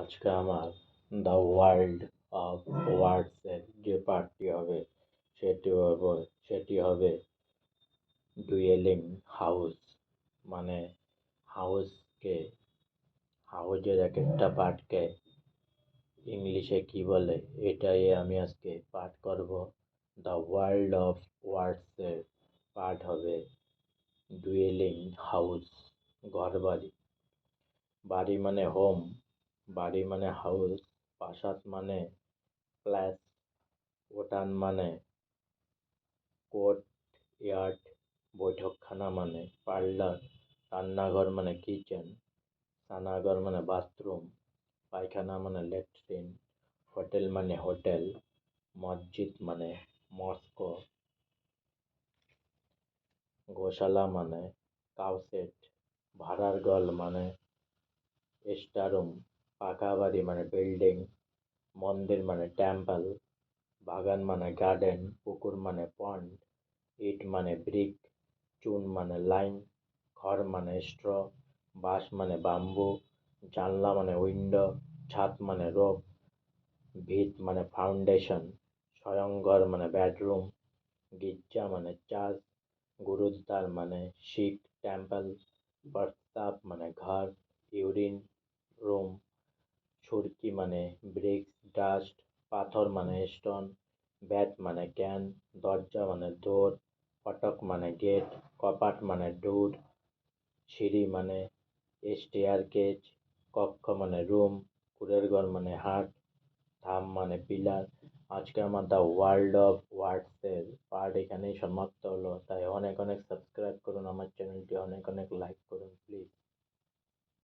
আজকে আমার the world of ওয়ার্ডসের যে পাঠটি হবে সেটি হবে ডুয়েলিং হাউস। মানে হাউসকে হাউজের এক একটা পার্টকে ইংলিশে কি বলে এটাই আমি আজকে পাঠ করব। দ্য ওয়ার্ল্ড অফ ওয়ার্ডসের পাঠ হবে ডুয়েলিং হাউস, ঘরবাড়ি। বাড়ি মানে হোম, বাড়ি মানে হাউস, প্রাসাদ মানে প্যালেস, উঠান মানে কোর্ট ইয়ার্ড, বৈঠকখানা মানে পার্লার, রান্নাঘর মানে কিচেন, স্নানাগার মানে বাথরুম, পায়খানা মানে ল্যাট্রিন, হোটেল মানে হোটেল, মসজিদ মানে মস্ক, গোশালা মানে কাউসেট, ভাড়ার ঘর মানে স্টারুম, পাকা বাড়ি মানে বিল্ডিং, মন্দির মানে টেম্পল, বাগান মানে গার্ডেন, পুকুর মানে পন্ড, ইট মানে ব্রিক, চুন মানে লাইম, খড় মানে স্ট্র, বাঁশ মানে বাম্বু, জানলা মানে উইন্ডো, ছাদ মানে রোপ, ভিত মানে ফাউন্ডেশন, শয়নঘর মানে বেডরুম, গির্জা মানে চার্চ, গুরুদ্বার মানে শিখ টেম্পল, প্রস্তাব মানে ঘর, ইউরিন রুম, সুরকি মানে ব্রিক্স ডাস্ট, পাথর মানে স্টোন, ব্যাট মানে ক্যান, দরজা মানে ডোর, ফটক মানে গেট, কপাট মানে ডোর, সিঁড়ি মানে স্টেয়ারকেজ, কক্ষ মানে রুম, কুঁড়ের ঘর মানে হাট, থাম মানে পিলার। আজকে আমার দ্য ওয়ার্ল্ড অফ ওয়ার্ডসের পার্ট এখানেই সমাপ্ত হলো। তাই অনেক অনেক সাবস্ক্রাইব করুন আমার চ্যানেলটি, অনেক অনেক লাইক করুন প্লিজ।